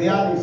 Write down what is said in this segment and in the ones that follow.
42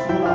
16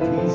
20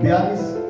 42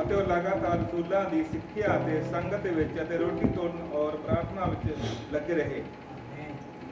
ਅਤੇ ਉਹ ਲਗਾਤਾਰ ਰਸੂਲਾਂ ਦੀ ਸਿੱਖਿਆ ਅਤੇ ਸੰਗਤ ਵਿੱਚ ਅਤੇ ਰੋਟੀ ਤੋੜਨ ਔਰ ਪ੍ਰਾਰਥਨਾ ਵਿੱਚ ਲੱਗੇ ਰਹੇ।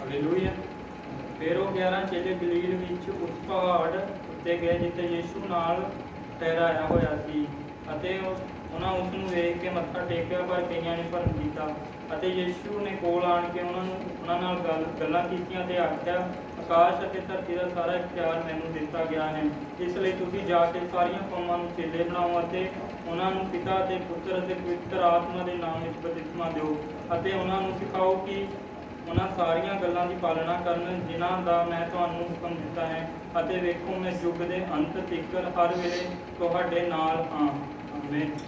ਹਾਲੇਲੂਇਆ। ਫਿਰ ਉਹ 11 ਚੇਲੇ ਗਲੀਲ ਵਿੱਚ ਉਸ ਪਹਾੜ ਉੱਤੇ ਗਏ ਜਿੱਥੇ ਯੀਸ਼ੂ ਨਾਲ ਠਹਿਰਾਇਆ ਹੋਇਆ ਸੀ, ਅਤੇ ਉਹਨਾਂ ਉਸ ਨੂੰ ਵੇਖ ਕੇ ਮੱਥਾ ਟੇਕਿਆ, ਪਰ ਕਈਆਂ ਨੇ ਭਰਮ ਕੀਤਾ। ਅਤੇ ਯੀਸ਼ੂ ਨੇ ਕੋਲ ਆਣ ਕੇ ਉਹਨਾਂ ਨਾਲ ਗੱਲਾਂ ਕੀਤੀਆਂ ਤੇ ਆਖਿਆ, ਆਕਾਸ਼ ਅਤੇ ਧਰਤੀ ਦਾ ਸਾਰਾ ਇਖਤਿਆਰ ਮੈਨੂੰ ਦਿੱਤਾ ਗਿਆ ਹੈ। ਇਸ ਲਈ ਤੁਸੀਂ ਜਾ ਕੇ ਸਾਰੀਆਂ ਕੌਮਾਂ ਨੂੰ ਚੇਲੇ ਬਣਾਓ ਅਤੇ ਉਹਨਾਂ ਨੂੰ ਪਿਤਾ ਅਤੇ ਪੁੱਤਰ ਅਤੇ ਪਵਿੱਤਰ ਆਤਮਾ ਦੇ ਨਾਮ ਵਿੱਚ ਬਪਤਿਸਮਾ ਦਿਓ, ਅਤੇ ਉਹਨਾਂ ਨੂੰ ਸਿਖਾਓ ਕਿ ਉਹਨਾਂ ਸਾਰੀਆਂ ਗੱਲਾਂ ਦੀ ਪਾਲਣਾ ਕਰਨ ਜਿਨ੍ਹਾਂ ਦਾ ਮੈਂ ਤੁਹਾਨੂੰ ਹੁਕਮ ਦਿੱਤਾ ਹੈ, ਅਤੇ ਵੇਖੋ ਮੈਂ ਯੁੱਗ ਦੇ ਅੰਤ ਤੀਕਰ ਹਰ ਵੇਲੇ ਤੁਹਾਡੇ ਨਾਲ ਹਾਂ। ਆਮੀਨ।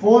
4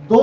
2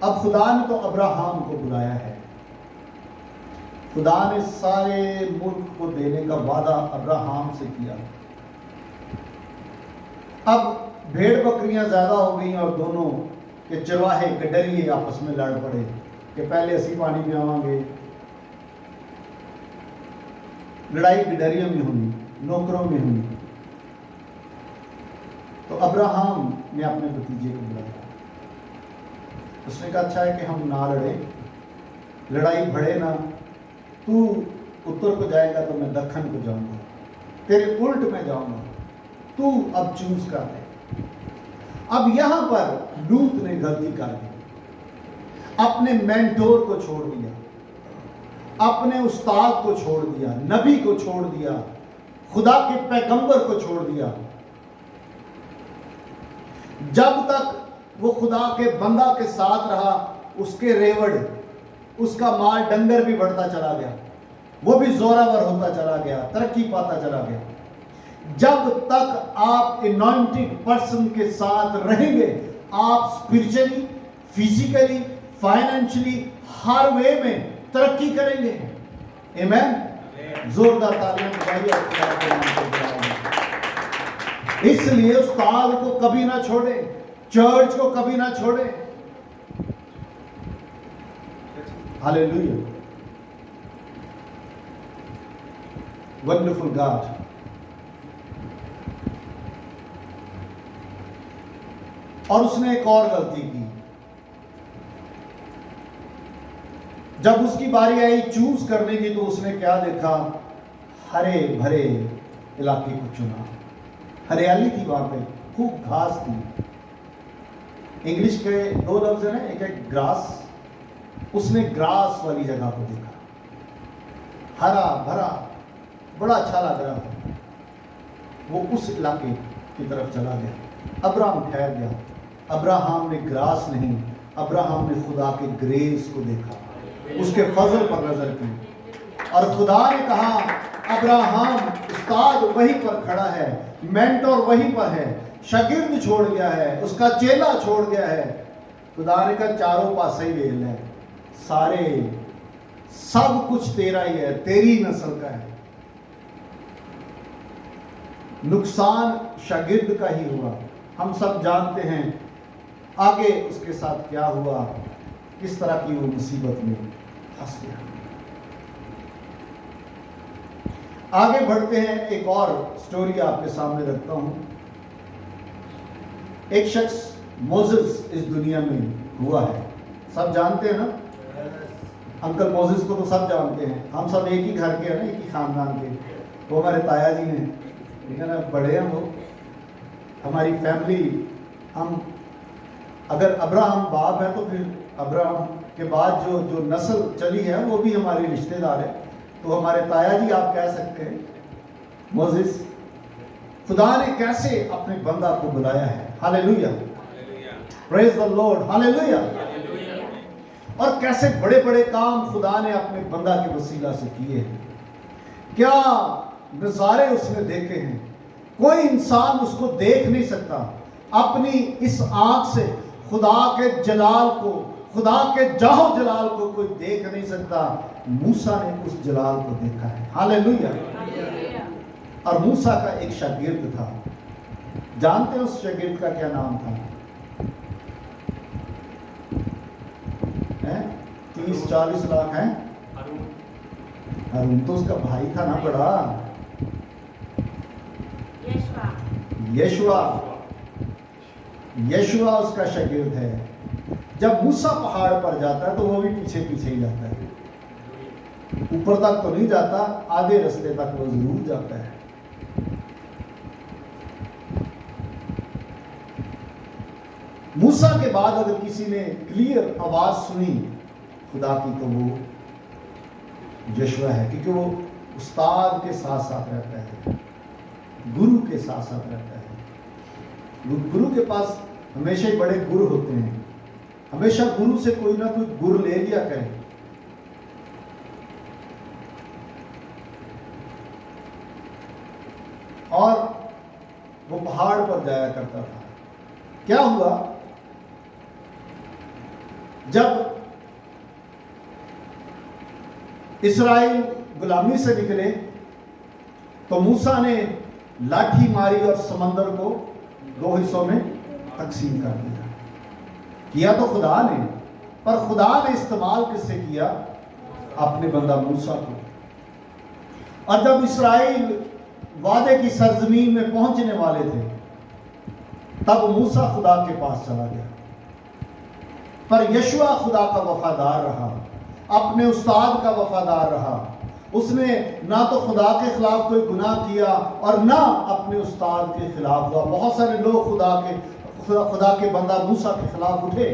اب خدا نے تو ابراہم کو بلایا ہے. خدا نے سارے ملک کو دینے کا وعدہ ابراہم سے کیا. اب بھیڑ بکریاں زیادہ ہو گئی اور دونوں کے چرواہے گڈریے آپس میں لڑ پڑے کہ پہلے اسی پانی میں آواں گے. لڑائی گڈریوں میں ہوئی, نوکروں میں ہوئی. تو ابراہم نے اپنے بھتیجے کو بلایا. اس نے کہا اچھا ہے کہ ہم نہ لڑیں, لڑائی بڑھے نہ. تو اتر کو جائے گا تو میں دکھن کو جاؤں گا, تیرے الٹ میں جاؤں گا, تو اب چوز کر دے. اب یہاں پر لوط نے غلطی کر دی, اپنے مینٹور کو چھوڑ دیا, اپنے استاد کو چھوڑ دیا, نبی کو چھوڑ دیا, خدا کے پیغمبر کو چھوڑ دیا. جب تک وہ خدا کے بندہ کے ساتھ رہا, اس کے ریوڑ, اس کا مال ڈنگر بھی بڑھتا چلا گیا, وہ بھی زوراور ہوتا چلا گیا, ترقی پاتا چلا گیا. جب تک آپ انوائنٹڈ پرسن کے ساتھ رہیں گے, آپ اسپرچلی, فزیکلی, فائنینشلی, ہر وے میں ترقی کریں گے. آمین. زوردار تعلیم بجائیے. اس لیے استاد کو کبھی نہ چھوڑے, چرچ کو کبھی نہ چھوڑے. ہاللیلویا. Wonderful God. اور اس نے ایک اور غلطی کی. جب اس کی باری آئی چوز کرنے کی تو اس نے کیا دیکھا؟ ہرے بھرے علاقے کو چنا. ہریالی تھی وہاں پہ, خوب گھاس تھی. انگلش کے 2 لفظ ہیں, ایک ہے گراس. اس نے گراس والی جگہ کو دیکھا, ہرا بھرا, بڑا اچھا لگ رہا تھا. وہ اس علاقے کی طرف چلا گیا. ابراہم ٹھہر گیا. ابراہم نے گراس نہیں, ابراہم نے خدا کے گریس کو دیکھا, اس کے فضل پر نظر کی. اور خدا نے کہا ابراہم, استاد وہیں پر کھڑا ہے, مینٹور وہیں پر ہے, شاگرد چھوڑ گیا ہے, اس کا چیلا چھوڑ گیا ہے. خدا نے کہا چاروں پاسے ہی ویل ہے, سارے سب کچھ تیرا ہی ہے, تیری نسل کا ہے. نقصان شاگرد کا ہی ہوا. ہم سب جانتے ہیں آگے اس کے ساتھ کیا ہوا, کس طرح کی وہ مصیبت میں پھنس گیا. آگے بڑھتے ہیں, ایک اور سٹوری آپ کے سامنے رکھتا ہوں. ایک شخص موزس اس دنیا میں ہوا ہے, سب جانتے ہیں نا. انکل موزس کو تو سب جانتے ہیں, ہم سب ایک ہی گھر کے ہیں نا, ایک ہی خاندان کے. وہ ہمارے تایا جی ہیں, ٹھیک ہے نا, بڑے ہیں وہ, ہماری فیملی. ہم اگر ابراہم باپ ہے تو پھر ابراہم کے بعد جو نسل چلی ہے وہ بھی ہماری رشتہ دار ہے. تو ہمارے تایا جی آپ کہہ سکتے ہیں موزس. خدا نے کیسے اپنے بندہ کو بلایا ہے. ہاللیلویا, پریز دا لارڈ, ہاللیلویا. اور کیسے بڑے بڑے کام خدا نے اپنے بندہ کے وسیلہ سے کیے ہیں. کیا نظارے اس نے دیکھے ہیں, کوئی انسان اس کو دیکھ نہیں سکتا. اپنی اس آنکھ سے خدا کے جلال کو, خدا کے جاہو جلال کو کوئی دیکھ نہیں سکتا. موسیٰ نے اس جلال کو دیکھا ہے. ہاللیلویا. اور موسیٰ کا ایک شاگرد تھا. جانتے ہیں اس شاگرد کا کیا نام تھا؟ 30-40 لاکھ ہیں. ہارون تو اس کا بھائی تھا نا بڑا. یشوا اس کا شاگرد ہے. جب موسیٰ پہاڑ پر جاتا ہے تو وہ بھی پیچھے پیچھے ہی جاتا ہے. اوپر تک تو نہیں جاتا, آدھے رستے تک وہ ضرور جاتا ہے. موسیٰ کے بعد اگر کسی نے کلیئر آواز سنی خدا کی تو وہ یشوا ہے, کیونکہ وہ استاد کے ساتھ ساتھ رہتا ہے, گرو کے ساتھ ساتھ رہتا ہے. گرو کے پاس ہمیشہ ہی بڑے گر ہوتے ہیں. ہمیشہ گرو سے کوئی نہ کوئی گر لے لیا کرے. اور وہ پہاڑ پر جایا کرتا تھا. کیا ہوا جب اسرائیل غلامی سے نکلے تو موسیٰ نے لاٹھی ماری اور سمندر کو 2 حصوں میں تقسیم کر دیا. کیا تو خدا نے، پر خدا نے استعمال کس سے کیا؟ اپنے بندہ موسیٰ کو. اور جب اسرائیل وعدے کی سرزمین میں پہنچنے والے تھے تب موسیٰ خدا کے پاس چلا گیا، پر یشوع خدا کا وفادار رہا، اپنے استاد کا وفادار رہا. اس نے نہ تو خدا کے خلاف کوئی گناہ کیا اور نہ اپنے استاد کے خلاف ہوا. بہت سارے لوگ خدا کے بندہ موسیٰ کے خلاف اٹھے،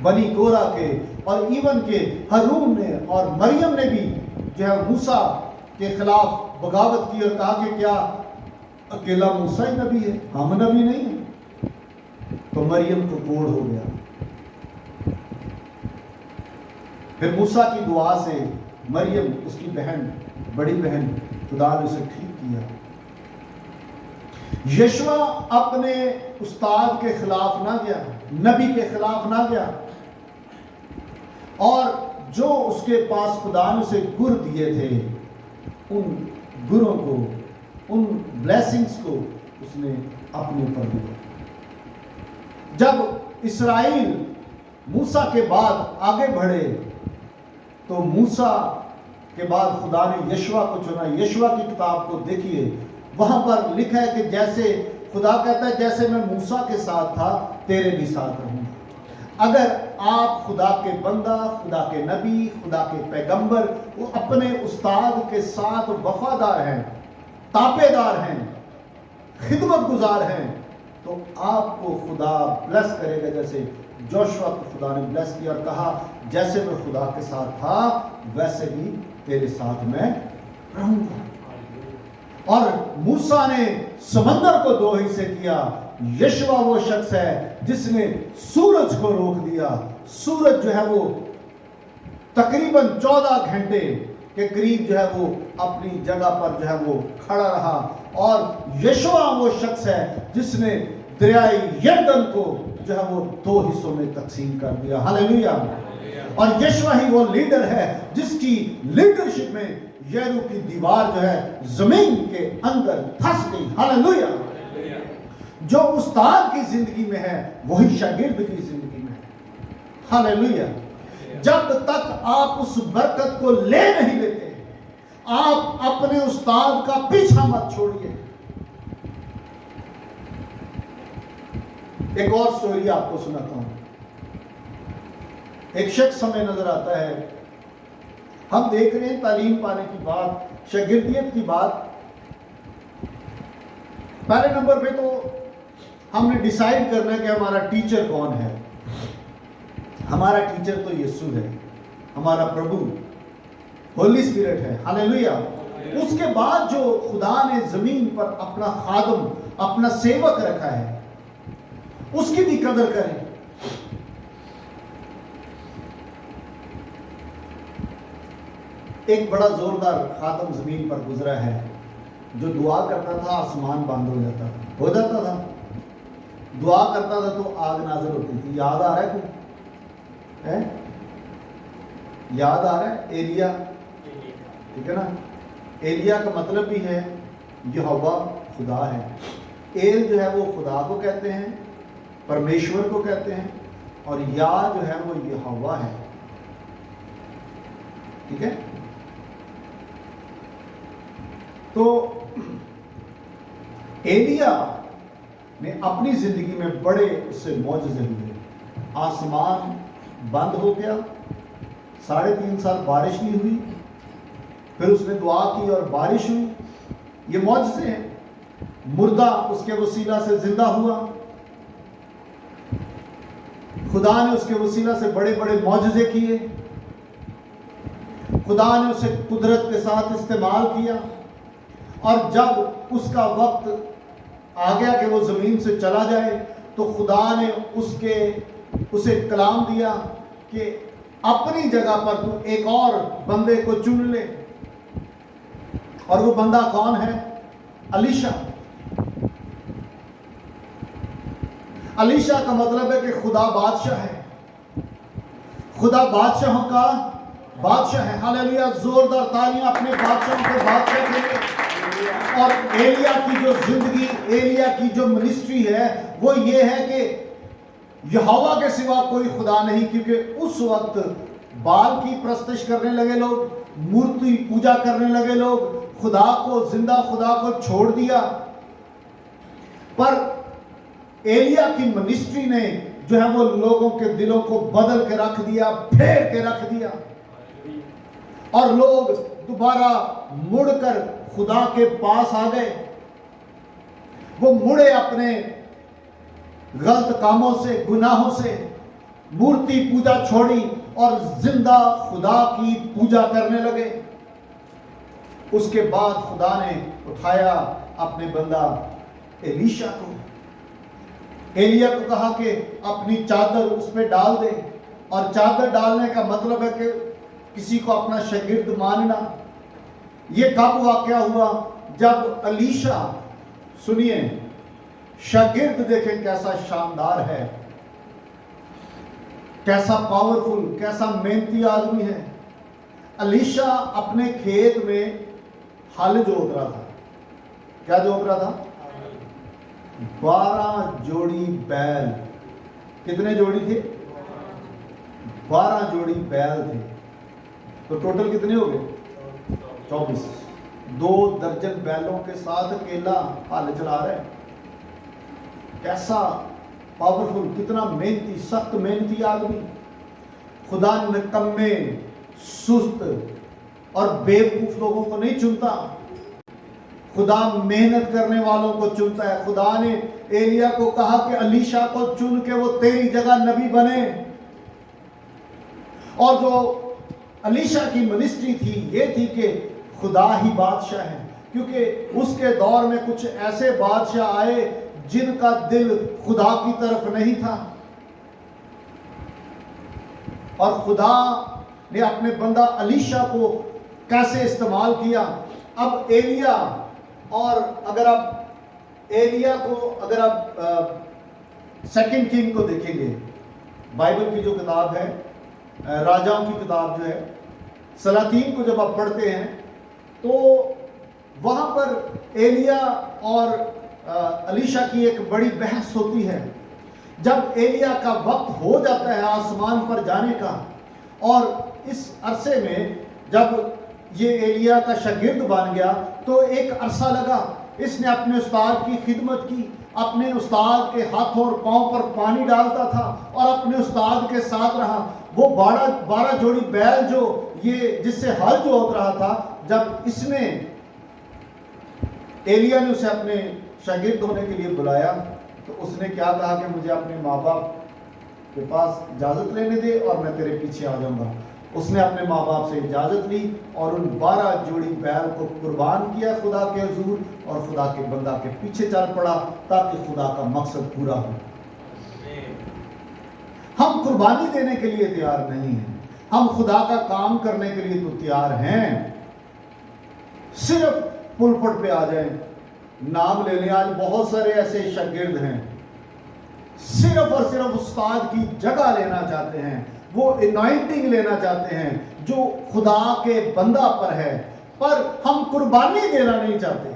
بنی کورہ کے اور ایون کے ہارون نے اور مریم نے بھی جو ہے موسیٰ کے خلاف بغاوت کی اور کہا کہ کیا اکیلا موسیٰ ہی نبی ہے، ہم نبی نہیں ہیں. تو مریم کو کوڑ ہو گیا. پھر موسیٰ کی دعا سے مریم، اس کی بہن، بڑی بہن، خدا نے اسے ٹھیک کیا. یشوع اپنے استاد کے خلاف نہ گیا، نبی کے خلاف نہ گیا، اور جو اس کے پاس خدا نے اسے گر دیے تھے ان گروں کو، ان بلیسنگز کو اس نے اپنے اوپر لیا. جب اسرائیل موسیٰ کے بعد آگے بڑھے تو موسیٰ کے بعد خدا نے یشوع کو چنا. یشوع کی کتاب کو دیکھیے، وہاں پر لکھا ہے کہ جیسے خدا کہتا ہے جیسے میں موسیٰ کے ساتھ تھا تیرے بھی ساتھ رہوں گا. اگر آپ خدا کے بندہ، خدا کے نبی، خدا کے پیغمبر، وہ اپنے استاد کے ساتھ وفادار ہیں، تابع دار ہیں، خدمت گزار ہیں، تو آپ کو خدا بلیس کرے گا. جیسے جوشوا کو خدا نے بلیس کیا اور کہا جیسے میں خدا کے ساتھ تھا ویسے بھی تیرے ساتھ میں رہوں گا. اور موسیٰ نے سمندر کو 2 حصے کیا. یشوع وہ شخص ہے جس نے سورج کو روک دیا. سورج جو ہے وہ تقریباً 14 گھنٹے کے قریب جو ہے وہ اپنی جگہ پر جو ہے وہ کھڑا رہا. اور یشوع وہ شخص ہے جس نے دریائے یردن کو جو ہے وہ 2 حصوں میں تقسیم کر دیا. ہاللیلویہ. اور یشوع ہی وہ لیڈر ہے جس کی لیڈرشپ میں یریکو کی دیوار جو ہے زمین کے اندر پھنس گئی. ہاللیلویہ. جو استاد کی زندگی میں ہے وہی شاگرد کی زندگی میں ہے. ہاللیلویہ. جب تک آپ اس برکت کو لے نہیں لیتے آپ اپنے استاد کا پیچھا مت چھوڑیے. ایک اور سٹوری آپ کو سناتا ہوں. ایک شخص ہمیں نظر آتا ہے، ہم دیکھ رہے ہیں تعلیم پانے کی بات، شاگردیت کی بات. پہلے نمبر پہ تو ہم نے ڈیسائیڈ کرنا ہے کہ ہمارا ٹیچر کون ہے. ہمارا ٹیچر تو یسوع ہے، ہمارا پربھو ہولی اسپرٹ ہے. ہاللیلویہ. اس کے بعد جو خدا نے زمین پر اپنا خادم، اپنا سیوک رکھا ہے اس کی بھی قدر کریں. ایک بڑا زوردار خادم زمین پر گزرا ہے جو دعا کرتا تھا آسمان بند ہو جاتا تھا. دعا کرتا تھا تو آگ نازل ہوتی تھی. یاد آ رہا ہے کوئی؟ یاد آ رہا ہے؟ ایلیا، ٹھیک ہے نا. ایلیا کا مطلب بھی ہے یہوہ خدا ہے. ایل جو ہے وہ خدا کو کہتے ہیں، پرمیشور کو کہتے ہیں، اور یا جو ہے وہ یہوہ ہے. ٹھیک ہے. تو ایلیا نے اپنی زندگی میں بڑے اس سے معجزے ہوئے. آسمان بند ہو گیا، 3.5 سال بارش نہیں ہوئی، پھر اس نے دعا کی اور بارش ہوئی. یہ معجزے ہیں. مردہ اس کے وسیلہ سے زندہ ہوا. خدا نے اس کے وسیلہ سے بڑے بڑے معجزے کیے. خدا نے اسے قدرت کے ساتھ استعمال کیا. اور جب اس کا وقت آ گیا کہ وہ زمین سے چلا جائے تو خدا نے اسے کلام دیا کہ اپنی جگہ پر تو ایک اور بندے کو چن لے. اور وہ بندہ کون ہے؟ الیشا. الیشا کا مطلب ہے کہ خدا بادشاہ ہے. خدا بادشاہوں کا بادشاہ ہے. ہاللیلویا. زوردار تالیاں اپنے بادشاہوں کے بادشاہ کے لیے. اور ایلیا کی جو زندگی، ایلیا کی جو منسٹری ہے وہ یہ ہے کہ یہوہ کے سوا کوئی خدا نہیں، کیونکہ اس وقت بال کی پرستش کرنے لگے لوگ، مورتی پوجا کرنے لگے لوگ، خدا کو، زندہ خدا کو چھوڑ دیا. پر ایلیا کی منسٹری نے جو ہے وہ لوگوں کے دلوں کو بدل کے رکھ دیا، پھیر کے رکھ دیا، اور لوگ دوبارہ مڑ کر خدا کے پاس آ گئے. وہ مڑے اپنے غلط کاموں سے، گناہوں سے، مورتی پوجا چھوڑی اور زندہ خدا کی پوجا کرنے لگے. اس کے بعد خدا نے اٹھایا اپنے بندہ ایلیشا کو. ایلیا کو کہا کہ اپنی چادر اس پہ ڈال دے. اور چادر ڈالنے کا مطلب ہے کہ کسی کو اپنا شاگرد ماننا. یہ کب واقعہ ہوا؟ جب ایلیشا، سنیے، شاگرد دیکھیں کیسا شاندار ہے، کیسا پاورفل، کیسا محنتی آدمی ہے. ایلیشا اپنے کھیت میں ہل جوت رہا تھا. کیا جوت رہا تھا؟ 12 جوڑی بیل. کتنے جوڑی تھے؟ 12 جوڑی بیل تھے. تو ٹوٹل کتنے ہو گئے؟ 24. 2 درجن بیلوں کے ساتھ اکیلا ہل چلا رہے. کیسا پاورفل، کتنا محنتی، سخت محنتی آدمی. خدا نکمے، سست اور بیوقوف لوگوں کو نہیں چنتا، خدا محنت کرنے والوں کو چنتا ہے. خدا نے ایلیا کو کہا کہ ایلیشا کو چن کے وہ تیری جگہ نبی بنے. اور جو ایلیشا کی منسٹری تھی یہ تھی کہ خدا ہی بادشاہ ہے، کیونکہ اس کے دور میں کچھ ایسے بادشاہ آئے جن کا دل خدا کی طرف نہیں تھا. اور خدا نے اپنے بندہ ایلیشا کو کیسے استعمال کیا. اب ایلیا، اور اگر آپ ایلیا کو، اگر آپ سیکنڈ کنگ کو دیکھیں گے، بائبل کی جو کتاب ہے، راجاؤں کی کتاب جو ہے، سلاطین کو جب آپ پڑھتے ہیں تو وہاں پر ایلیا اور ایلیشا کی ایک بڑی بحث ہوتی ہے. جب ایلیا کا وقت ہو جاتا ہے آسمان پر جانے کا، اور اس عرصے میں جب یہ ایلیا کا شاگرد بن گیا تو ایک عرصہ لگا اس نے اپنے استاد کی خدمت کی، اپنے استاد کے ہاتھوں اور پاؤں پر پانی ڈالتا تھا اور اپنے استاد کے ساتھ رہا. وہ 12 جوڑی بیل جو یہ جس سے ہل جوت رہا تھا، جب اس نے ایلیا نے اسے اپنے شاگرد ہونے کے لیے بلایا تو اس نے کیا کہا کہ مجھے اپنے ماں باپ کے پاس اجازت لینے دے اور میں تیرے پیچھے آ جاؤں گا. اس نے اپنے ماں باپ سے اجازت لی اور ان 12 جوڑی بیل کو قربان کیا خدا کے حضور، اور خدا کے بندہ کے پیچھے چل پڑا تاکہ خدا کا مقصد پورا ہو. ہم قربانی دینے کے لیے تیار نہیں ہیں، ہم خدا کا کام کرنے کے لیے تو تیار ہیں. صرف پلپٹ پہ آ جائیں، نام لے لیں. آج بہت سارے ایسے شاگرد ہیں صرف اور صرف استاد کی جگہ لینا چاہتے ہیں، وہ انوائنٹنگ لینا چاہتے ہیں جو خدا کے بندہ پر ہے، پر ہم قربانی دینا نہیں چاہتے.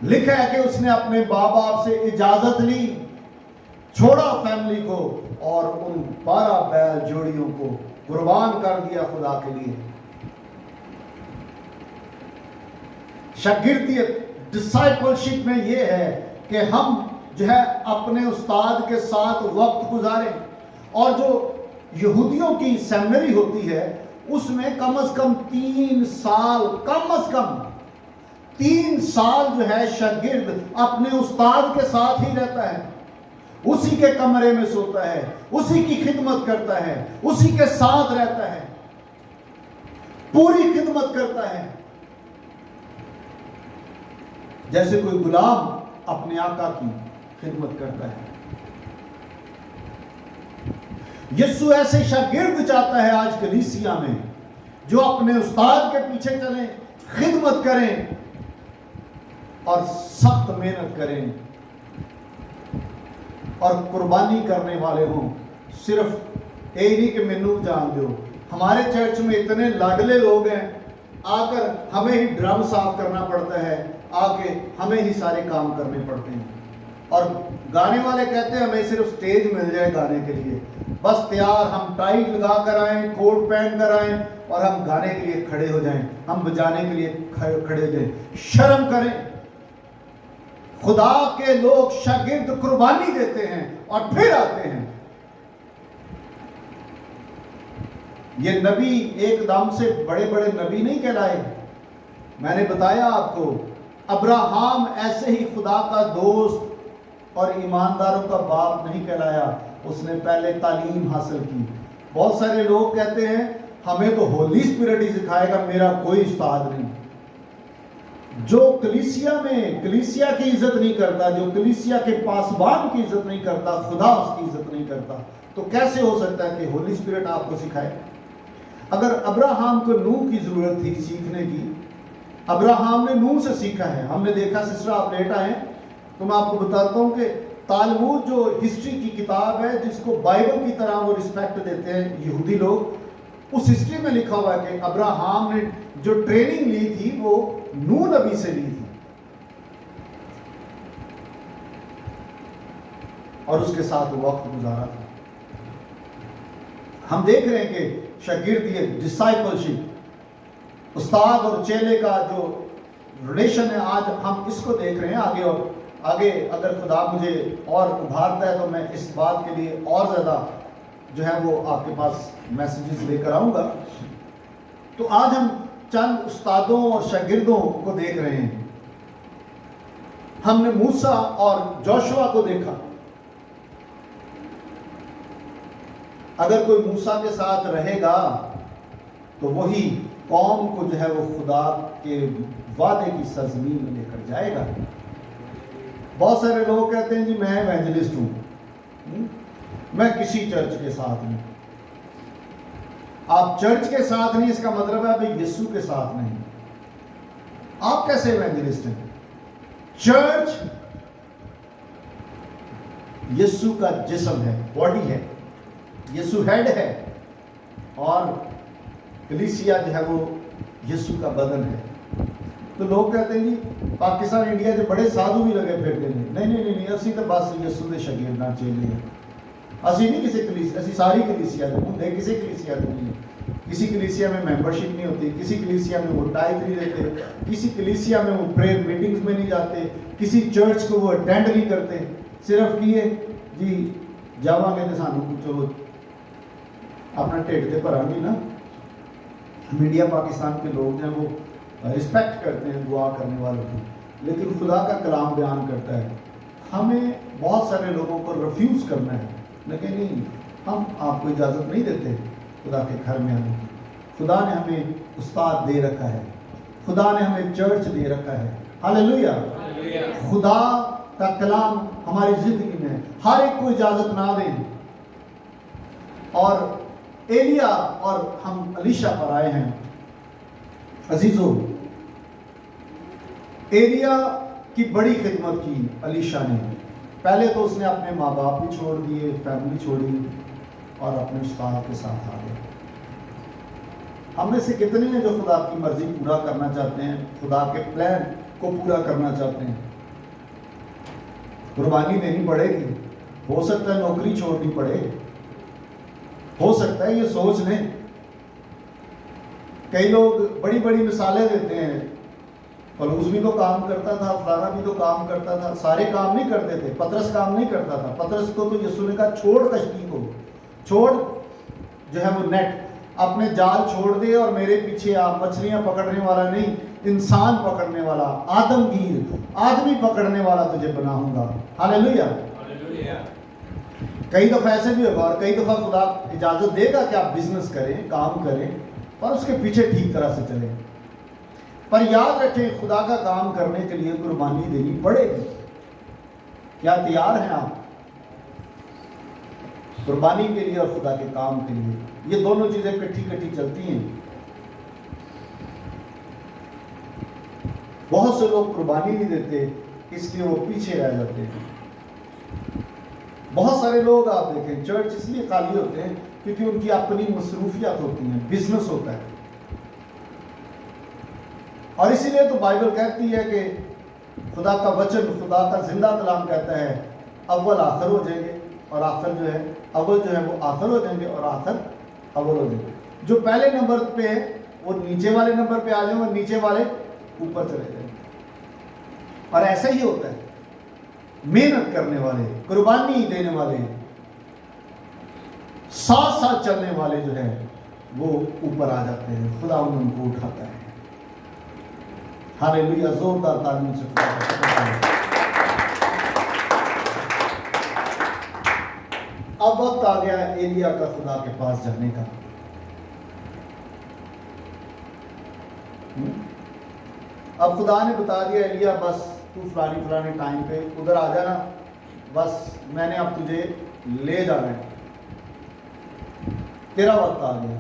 لکھا ہے کہ اس نے اپنے ماں باپ سے اجازت لی، چھوڑا فیملی کو اور ان 12 بیل جوڑیوں کو قربان کر دیا خدا کے لیے. شاگردیت، ڈسائپلشپ میں یہ ہے کہ ہم جو ہے اپنے استاد کے ساتھ وقت گزاریں. اور جو یہودیوں کی سیمنری ہوتی ہے اس میں کم از کم 3 سال، کم از کم 3 سال جو ہے شاگرد اپنے استاد کے ساتھ ہی رہتا ہے، اسی کے کمرے میں سوتا ہے، اسی کی خدمت کرتا ہے، اسی کے ساتھ رہتا ہے، پوری خدمت کرتا ہے جیسے کوئی غلام اپنے آقا کی خدمت کرتا ہے. یسوع ایسے شاگرد چاہتا ہے آج کلیسیا میں جو اپنے استاد کے پیچھے چلیں، خدمت کریں اور سخت محنت کریں اور قربانی کرنے والے ہوں. صرف یہ نہیں کہ مینوں جان دو. ہمارے چرچ میں اتنے لاڈلے لوگ ہیں, آ کر ہمیں ہی ڈرم صاف کرنا پڑتا ہے, آ کے ہمیں ہی سارے کام کرنے پڑتے ہیں. اور گانے والے کہتے ہیں ہمیں صرف سٹیج مل جائے گانے کے لیے, بس تیار, ہم ٹائی لگا کر آئیں, کوٹ پہن کر آئیں اور ہم گانے کے لیے کھڑے ہو جائیں, ہم بجانے کے لیے کھڑے ہو جائیں. شرم کریں. خدا کے لوگ شاگرد قربانی دیتے ہیں اور پھر آتے ہیں. یہ نبی ایک دم سے بڑے بڑے نبی نہیں کہلائے. میں نے بتایا آپ کو, ابراہام ایسے ہی خدا کا دوست اور ایمانداروں کا باپ نہیں کہلایا, اس نے پہلے تعلیم حاصل کی. بہت سارے لوگ کہتے ہیں ہمیں تو ہولی اسپرٹ ہی سکھائے گا, میرا کوئی استاد نہیں. جو کلیسیا کی عزت نہیں کرتا, جو کلیسیا کے پاسبان کی عزت نہیں کرتا, خدا اس کی عزت نہیں کرتا, تو کیسے ہو سکتا ہے کہ ہولی اسپرٹ آپ کو سکھائے؟ اگر ابراہام کو نوح کی ضرورت تھی سیکھنے کی, ابراہام نے نوح سے سیکھا ہے. ہم نے دیکھا, سسٹر آپ لیٹ آئے ہیں تو میں آپ کو بتاتا ہوں کہ تالمود جو ہسٹری کی کتاب ہے جس کو بائبل کی طرح وہ رسپیکٹ دیتے ہیں یہودی لوگ, اس ہسٹری میں لکھا ہوا ہے کہ ابراہام نے جو ٹریننگ لی تھی وہ نوح نبی سے لی تھی اور اس کے ساتھ وقت گزارا تھا. ہم دیکھ رہے ہیں کہ شاگردی, ڈسائپلشپ, استاد اور چیلے کا جو ریلیشن ہے, آج ہم اس کو دیکھ رہے ہیں. آگے اگر خدا مجھے اور ابھارتا ہے تو میں اس بات کے لیے اور زیادہ جو ہے وہ آپ کے پاس میسیجز لے کر آؤں گا. تو آج ہم چند استادوں اور شاگردوں کو دیکھ رہے ہیں. ہم نے موسیٰ اور جوشوا کو دیکھا. اگر کوئی موسیٰ کے ساتھ رہے گا تو وہی قوم کو جو ہے وہ خدا کے وعدے کی سرزمین میں لے کر جائے گا. بہت سارے لوگ کہتے ہیں جی میں ایونجلسٹ ہوں, میں کسی چرچ کے ساتھ نہیں. آپ چرچ کے ساتھ نہیں, اس کا مطلب ہے آپ یسوع کے ساتھ نہیں. آپ کیسے ایونجلسٹ ہیں؟ چرچ یسوع کا جسم ہے, باڈی ہے, یسوع ہیڈ ہے, اور کلیسیا جو ہے وہ یسوع کا بدن ہے. تو لوگ کہتے ہیں جی پاکستان انڈیا کے بڑے سادھو بھی لگے پھرتے ہیں. نہیں, اسی تو بس یسوع دے شاگرد نہ چیلے ہیں. اسی نہیں کسی کلیسیا, اسی ساری کلیسیا دے ہوں, کسی کلیسیا دے نہیں. کسی کلیسیا میں ممبرشپ نہیں ہوتی, کسی کلیسیا میں وہ ٹائپ نہیں دیتے, کسی کلیسیا میں وہ پریئر میٹنگز میں نہیں جاتے, کسی چرچ کو وہ اٹینڈ نہیں کرتے. صرف کیے جی جاواں گے تو سانوں پوچھو اپنا ٹھیڈ تے بھراں گے نا. میڈیا پاکستان کے لوگ ہیں وہ رسپیکٹ کرتے ہیں دعا کرنے والوں کی, لیکن خدا کا کلام بیان کرتا ہے. ہمیں بہت سارے لوگوں کو ریفیوز کرنا ہے, لیکن نہیں, ہم آپ کو اجازت نہیں دیتے خدا کے گھر میں آنے کی. خدا نے ہمیں استاد دے رکھا ہے, خدا نے ہمیں چرچ دے رکھا ہے. ہاللیلویا. خدا کا کلام ہماری زندگی میں ہر ایک کو اجازت نہ دیں. اور ایلیا اور ہم الیشا پر آئے ہیں. عزیزو, ایلیا کی بڑی خدمت کی الیشا نے. پہلے تو اس نے اپنے ماں باپ بھی چھوڑ دیے, فیملی چھوڑی اور اپنے استاد کے ساتھ آ گئے. ہم میں سے کتنے ہیں جو خدا کی مرضی پورا کرنا چاہتے ہیں, خدا کے پلان کو پورا کرنا چاہتے ہیں؟ قربانی دینی پڑے گی. ہو سکتا ہے نوکری چھوڑنی پڑے, ہو سکتا ہے, یہ سوچ لیں. کئی لوگ بڑی بڑی مثالیں دیتے ہیں, پولس بھی تو کام کرتا تھا, فلانا بھی تو کام کرتا تھا. سارے کام نہیں کرتے تھے. پطرس کام نہیں کرتا تھا. پطرس کو تو یسوع نے کہا چھوڑ کشتی کو, چھوڑ جو ہے وہ نیٹ, اپنے جال چھوڑ دے اور میرے پیچھے آپ. مچھلیاں پکڑنے والا نہیں, انسان پکڑنے والا, آدمگیر, آدمی پکڑنے والا تجھے بناؤں گا. ہاللیلویا. کئی دفعہ ایسے بھی ہوگا اور کئی دفعہ خدا اجازت دے گا کہ آپ بزنس کریں, کام کریں, اور اس کے پیچھے ٹھیک طرح سے چلیں. پر یاد رکھیں خدا کا کام کرنے کے لیے قربانی دینی پڑے گی. کیا تیار ہیں آپ قربانی کے لیے اور خدا کے کام کے لیے؟ یہ دونوں چیزیں کٹھی چلتی ہیں. بہت سے لوگ قربانی نہیں دیتے, اس لیے وہ پیچھے رہ جاتے ہیں. بہت سارے لوگ آپ دیکھیں چرچ اس لیے خالی ہوتے ہیں کیونکہ ان کی اپنی مصروفیات ہوتی ہیں، بزنس ہوتا ہے. اور اسی لیے تو بائبل کہتی ہے کہ خدا کا وچن، خدا کا زندہ کلام کہتا ہے اول آخر ہو جائیں گے، اور آخر جو ہے اول جو ہے وہ آخر ہو جائیں گے، اور آخر اول ہو جائیں گے. جو پہلے نمبر پہ ہے وہ نیچے والے نمبر پہ آ جائیں اور نیچے والے اوپر چلے جائیں. اور ایسا ہی ہوتا ہے، محنت کرنے والے، قربانی دینے والے، ساتھ ساتھ چلنے والے جو ہے وہ اوپر آ جاتے ہیں، خدا ان کو اٹھاتا ہے. ہاللیلویا، زوردار تعلیم سے اب وقت آ گیا ایلیا کا خدا کے پاس جانے کا. اب خدا نے بتا دیا ایلیا بس تو فلانی ٹائم پہ ادھر آ جانا، بس میں نے اب تجھے لے جانا ہے، تیرا وقت آ گیا.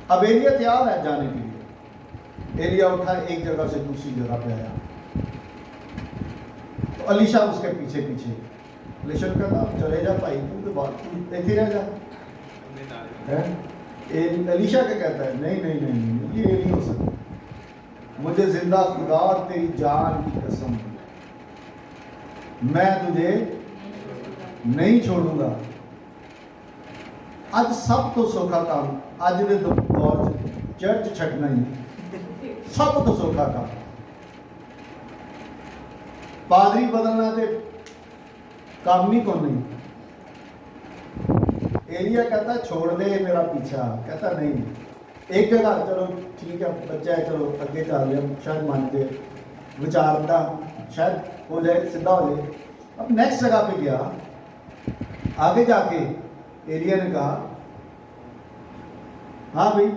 اب ایلیا تیار ہے جانے کے لیے. ایلیا اٹھا، ایک جگہ سے دوسری جگہ پہ آیا. تو الیشا اس کے پیچھے پیچھے. الیشا نے کہا چلے جا بھائی، تو بات ایتھی رہ جا. الیشا کیا کہتا ہے، نہیں نہیں نہیں، یہ نہیں ہو سکتا، مجھے زندہ خدا اور تیری جان کی قسم میں تجھے نہیں چھوڑوں گا. اج سب تو سوکھا کام، اج دے دور چرچ چھڈنا ہی سب تو سوکھا کام. پادری بدلنا تے کام ہی کو نہیں. ایلیا کہتا چھوڑ دے میرا پیچھا، کہتا نہیں، ایک جگہ چلو ٹھیک ہے بچہ ہے، چلو اگے چل لیا، شاید مان جائے، وچارتا شاید ہو جائے، سیدھا ہو جائے. اب نیکسٹ جگہ پہ گیا. آگے جا کے ایلیا نے کہا ہاں بھائی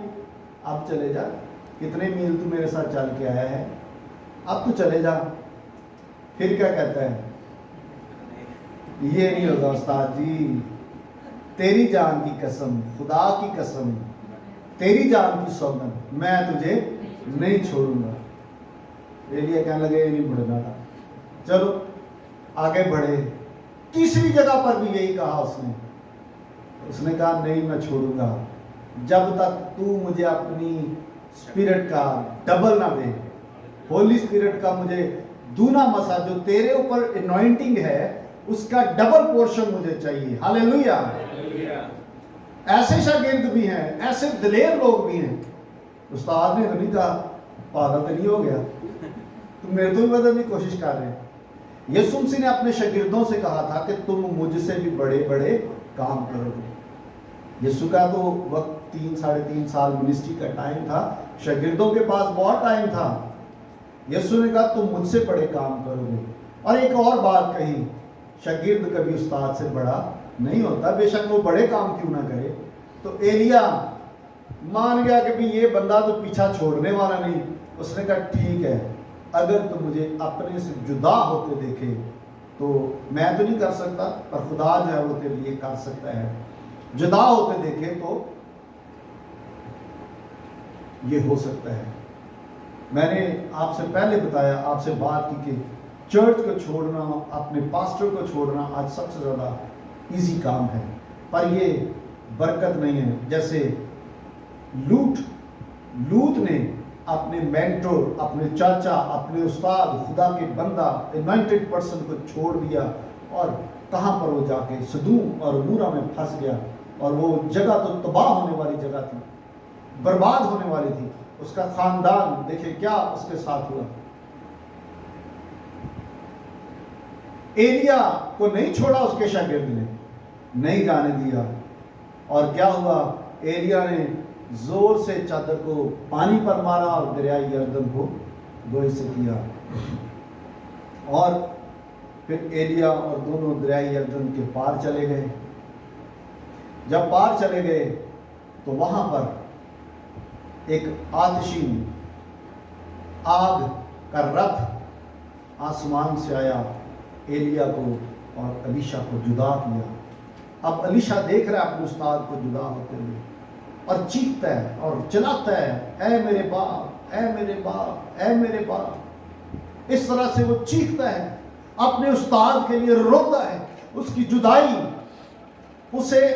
اب چلے جا، کتنے میل تو میرے ساتھ چل کے آیا ہے، اب تو چلے جا. پھر کیا کہتا ہے، یہ نہیں ہوگا استاد جی، تیری جان کی قسم، خدا کی قسم، تیری جان کی سوگند، میں تجھے نہیں چھوڑوں گا. ایلیا کہنے لگے یہ نہیں بڑھنا تھا. چلو آگے بڑھے. تیسری جگہ پر بھی یہی کہا اس نے کہا نہیں میں چھوڑوں گا جب تک تو مجھے اپنی اسپرٹ کا ڈبل نہ دے، ہولی اسپرٹ کا مجھے دونا مسا، جو تیرے اوپر انوائنٹنگ ہے اس کا ڈبل پورشن مجھے چاہیے. ہاللیلویا. ایسے شاگرد بھی ہیں، ایسے دلیر لوگ بھی ہیں. استاد نے تو نہیں کہا پاگل تو نہیں ہو گیا، تم میرے تو بھی بدلنے کی کوشش کر رہے ہیں. یسوع مسیح نے اپنے شاگردوں سے کہا تھا کہ تم مجھ سے بھی بڑے بڑے کام کرو گے. یسوع کا تو وقت 3.5 سال منسٹری کا ٹائم تھا، شاگردوں کے پاس بہت ٹائم تھا. یسوع نے کہا تم مجھ سے بڑے کام کرو گے. اور ایک اور بات کہی، شاگرد کبھی استاد سے بڑا نہیں ہوتا، بے شک وہ بڑے کام کیوں نہ کرے. تو ایلیا مان گیا کہ بھی یہ بندہ تو پیچھا چھوڑنے والا نہیں. اس نے کہا ٹھیک ہے، اگر تو مجھے اپنے سے جدا ہوتے دیکھے تو میں تو نہیں کر سکتا، پر خدا جو ہے وہ تیرے لیے کر سکتا ہے. جدا ہوتے دیکھے تو یہ ہو سکتا ہے. میں نے آپ سے پہلے بتایا، آپ سے بات کی کہ چرچ کو چھوڑنا، اپنے پاسٹر کو چھوڑنا آج سب سے زیادہ ایزی کام ہے، پر یہ برکت نہیں ہے. جیسے لوط نے اپنے مینٹور، اپنے چاچا، اپنے استاد، خدا کے بندہ، انوائنٹڈ پرسن کو چھوڑ دیا، اور کہاں پر وہ جا کے سدوم اور عمورہ میں پھنس گیا. اور وہ جگہ تو تباہ ہونے والی جگہ تھی، برباد ہونے والی تھی. اس کا خاندان دیکھیں کیا اس کے ساتھ ہوا. ایلیا کو نہیں چھوڑا اس کے شاگرد نے، نہیں جانے دیا. اور کیا ہوا، ایلیا نے زور سے چادر کو پانی پر مارا اور دریائے یردن کو گوئی سے کیا. اور پھر ایلیا اور دونوں دریائے یردن کے پار چلے گئے. جب پار چلے گئے تو وہاں پر ایک آتشین آگ کا رتھ آسمان سے آیا، ایلیا کو اور الیشا کو جدا کیا. اب الیشا دیکھ رہا ہے اپنے استاد کو جدا ہوتے ہوئے، اور چیختا ہے اور چلاتا ہے، اے میرے باپ، اے میرے باپ، اے میرے باپ. اس طرح سے وہ چیختا ہے، اپنے استاد کے لیے روتا ہے. اس کی جدائی اسے